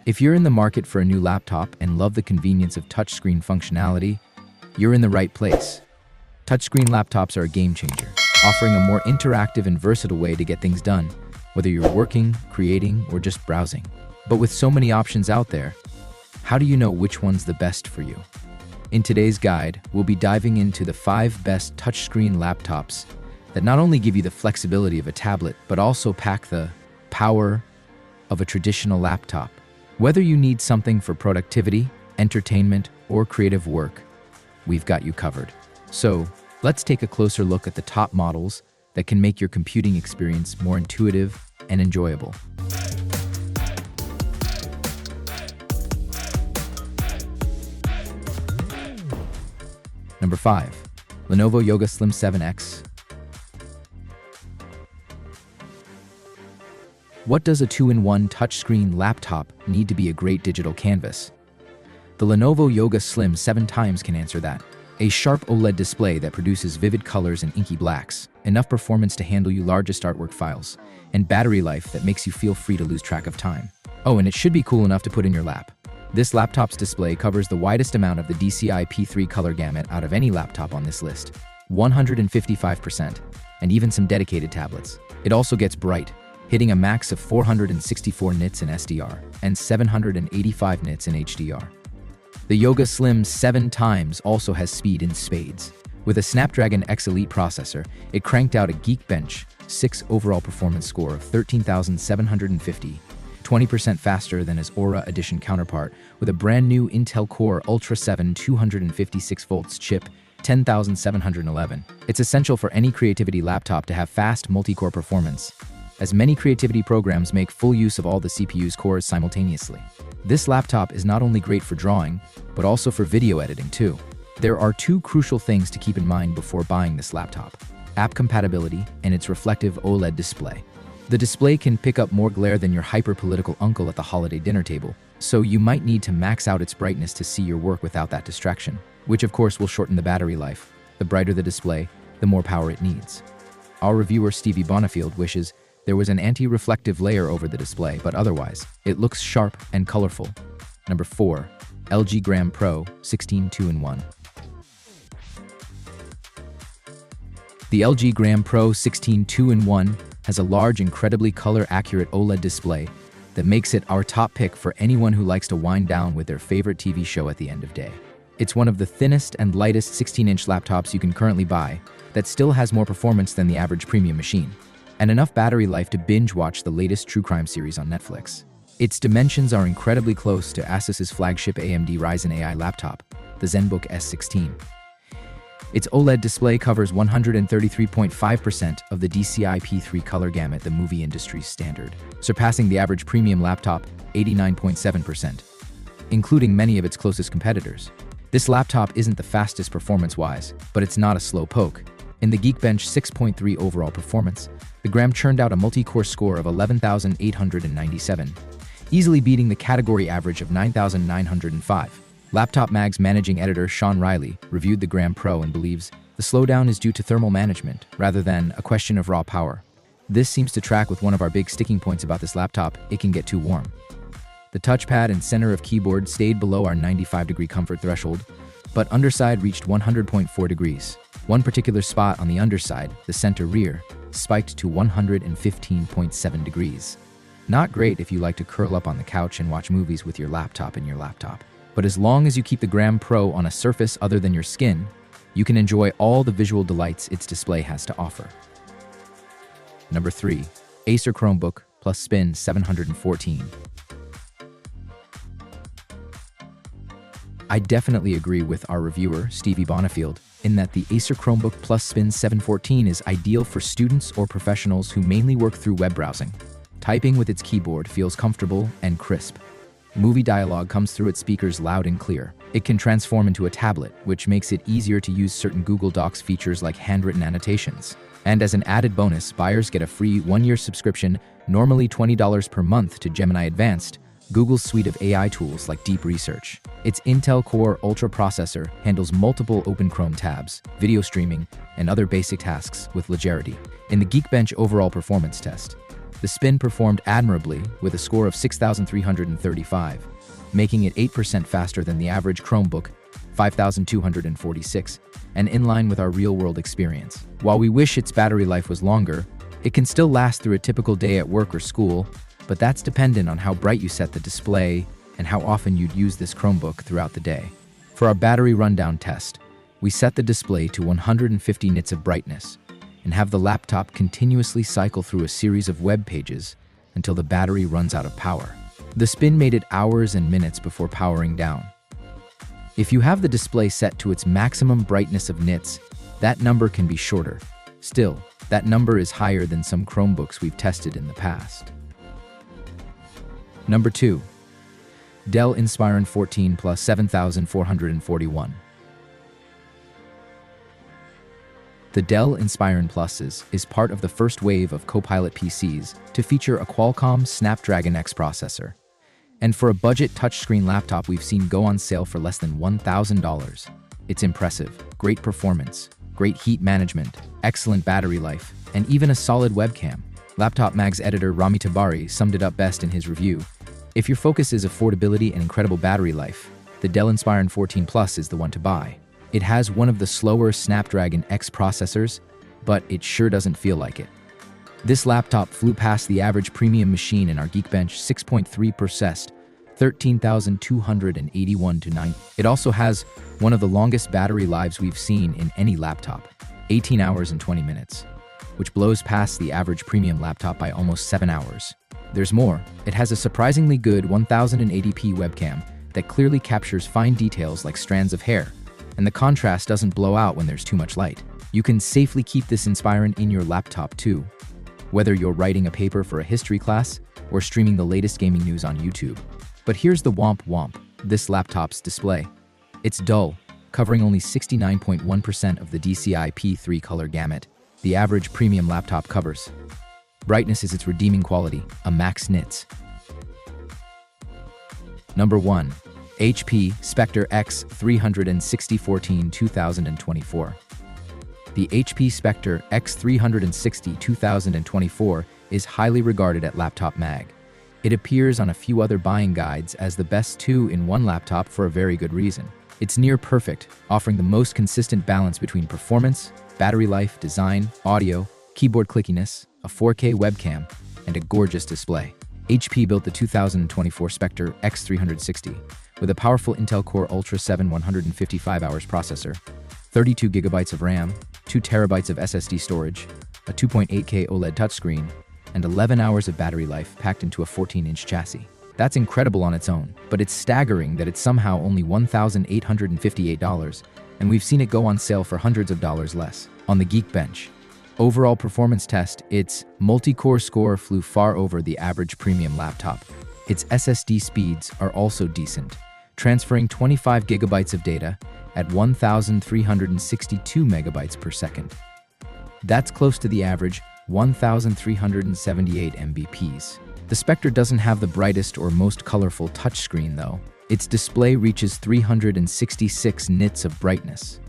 If you're in the market for a new laptop and love the convenience of touchscreen functionality, you're in the right place. Touchscreen laptops are a game changer, offering a more interactive and versatile way to get things done, whether you're working, creating, or just browsing. But with so many options out there, how do you know which one's the best for you? In today's guide, we'll be diving into the 5 best touchscreen laptops that not only give you the flexibility of a tablet, but also pack the power of a traditional laptop. Whether you need something for productivity, entertainment, or creative work, we've got you covered. So, let's take a closer look at the top models that can make your computing experience more intuitive and enjoyable. Number 5. Lenovo Yoga Slim 7X. What does a 2-in-1 touchscreen laptop need to be a great digital canvas? The Lenovo Yoga Slim 7 times can answer that. A sharp OLED display that produces vivid colors and inky blacks, enough performance to handle your largest artwork files, and battery life that makes you feel free to lose track of time. Oh, and it should be cool enough to put in your lap. This laptop's display covers the widest amount of the DCI P3 color gamut out of any laptop on this list, 155%, and even some dedicated tablets. It also gets bright, hitting a max of 464 nits in SDR and 785 nits in HDR. The Yoga Slim 7 times also has speed in spades. With a Snapdragon X Elite processor, it cranked out a Geekbench 6 overall performance score of 13,750, 20% faster than his Aura Edition counterpart, with a brand new Intel Core Ultra 7 256V chip, 10,711. It's essential for any creativity laptop to have fast multi-core performance, as many creativity programs make full use of all the CPU's cores simultaneously. This laptop is not only great for drawing, but also for video editing too. There are 2 crucial things to keep in mind before buying this laptop: app compatibility and its reflective OLED display. The display can pick up more glare than your hyper-political uncle at the holiday dinner table, so you might need to max out its brightness to see your work without that distraction, which of course will shorten the battery life. The brighter the display, the more power it needs. Our reviewer Stevie Bonifield wishes there was an anti-reflective layer over the display, but otherwise, it looks sharp and colorful. Number 4. LG Gram Pro 16 2-in-1. The LG Gram Pro 16 2-in-1 has a large, incredibly color-accurate OLED display that makes it our top pick for anyone who likes to wind down with their favorite TV show at the end of day. It's one of the thinnest and lightest 16-inch laptops you can currently buy that still has more performance than the average premium machine, and enough battery life to binge-watch the latest true crime series on Netflix. Its dimensions are incredibly close to Asus's flagship AMD Ryzen AI laptop, the ZenBook S16. Its OLED display covers 133.5% of the DCI P3 color gamut, the movie industry's standard, surpassing the average premium laptop 89.7%, including many of its closest competitors. This laptop isn't the fastest performance-wise, but it's not a slow poke. In the Geekbench 6.3 overall performance, the Gram churned out a multi-core score of 11,897, easily beating the category average of 9,905. Laptop Mag's managing editor Sean Riley reviewed the Gram Pro and believes the slowdown is due to thermal management rather than a question of raw power. This seems to track with one of our big sticking points about this laptop: it can get too warm. The touchpad and center of keyboard stayed below our 95-degree comfort threshold, but underside reached 100.4 degrees. One particular spot on the underside, the center rear, spiked to 115.7 degrees. Not great if you like to curl up on the couch and watch movies with your laptop in your laptop. But as long as you keep the Gram Pro on a surface other than your skin, you can enjoy all the visual delights its display has to offer. Number 3. Acer Chromebook Plus Spin 714. I definitely agree with our reviewer, Stevie Bonifield, in that the Acer Chromebook Plus Spin 714 is ideal for students or professionals who mainly work through web browsing. Typing with its keyboard feels comfortable and crisp. Movie dialogue comes through its speakers loud and clear. It can transform into a tablet, which makes it easier to use certain Google Docs features like handwritten annotations. And as an added bonus, buyers get a free 1-year subscription, normally $20 per month, to Gemini Advanced, Google's suite of AI tools like Deep Research. Its Intel Core Ultra processor handles multiple open Chrome tabs, video streaming, and other basic tasks with legerity. In the Geekbench overall performance test, The spin performed admirably with a score of 6,335, making it 8% faster than the average Chromebook, 5,246, and in line with our real-world experience. While we wish its battery life was longer, it can still last through a typical day at work or school, but that's dependent on how bright you set the display and how often you'd use this Chromebook throughout the day. For our battery rundown test, we set the display to 150 nits of brightness and have the laptop continuously cycle through a series of web pages until the battery runs out of power. The spin made it hours and minutes before powering down. If you have the display set to its maximum brightness of nits, that number can be shorter. Still, that number is higher than some Chromebooks we've tested in the past. Number 2. Dell Inspiron 14 Plus 7441. The Dell Inspiron Pluses is part of the first wave of Copilot PCs to feature a Qualcomm Snapdragon X processor. And for a budget touchscreen laptop we've seen go on sale for less than $1,000. It's impressive, great performance, great heat management, excellent battery life, and even a solid webcam. Laptop Mag's editor Rami Tabari summed it up best in his review. If your focus is affordability and incredible battery life, the Dell Inspiron 14 Plus is the one to buy. It has one of the slower Snapdragon X processors, but it sure doesn't feel like it. This laptop flew past the average premium machine in our Geekbench 6.3 processed, 13,281 to 9. It also has one of the longest battery lives we've seen in any laptop, 18 hours and 20 minutes, which blows past the average premium laptop by almost 7 hours. There's more. It has a surprisingly good 1080p webcam that clearly captures fine details like strands of hair, and the contrast doesn't blow out when there's too much light. You can safely keep this Inspiron in your laptop too, whether you're writing a paper for a history class or streaming the latest gaming news on YouTube. But here's the womp, this laptop's display. It's dull, covering only 69.1% of the DCI P3 color gamut the average premium laptop covers. Brightness is its redeeming quality, a max nits. Number 1. HP Spectre X360 2024. The HP Spectre X360 2024 is highly regarded at Laptop Mag. It appears on a few other buying guides as the best 2-in-1 laptop for a very good reason. It's near perfect, offering the most consistent balance between performance, battery life, design, audio, keyboard clickiness, a 4K webcam, and a gorgeous display. HP built the 2024 Spectre X360 with a powerful Intel Core Ultra 7 155 hours processor, 32 GB of RAM, 2 TB of SSD storage, a 2.8K OLED touchscreen, and 11 hours of battery life packed into a 14-inch chassis. That's incredible on its own, but it's staggering that it's somehow only $1,858, and we've seen it go on sale for hundreds of dollars less. On the Geekbench overall performance test, its multi-core score flew far over the average premium laptop. Its SSD speeds are also decent, transferring 25 GB of data at 1,362 megabytes per second. That's close to the average 1,378 Mbps. The Spectre doesn't have the brightest or most colorful touchscreen though. Its display reaches 366 nits of brightness,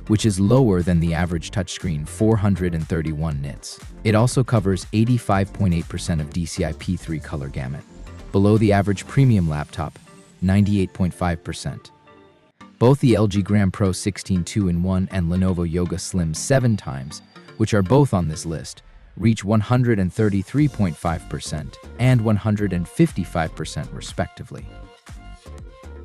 which is lower than the average touchscreen 431 nits. It also covers 85.8% of DCI P3 color gamut, below the average premium laptop, 98.5%. Both the LG Gram Pro 16 2-in-1 and Lenovo Yoga Slim 7 times, which are both on this list, reach 133.5% and 155% respectively.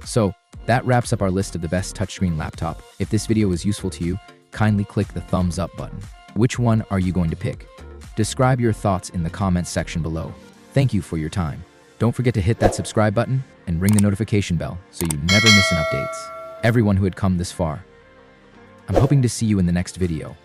So, that wraps up our list of the best touchscreen laptop. If this video was useful to you, kindly click the thumbs up button. Which one are you going to pick? Describe your thoughts in the comments section below. Thank you for your time. Don't forget to hit that subscribe button and ring the notification bell so you never miss an updates. Everyone who had come this far, I'm hoping to see you in the next video.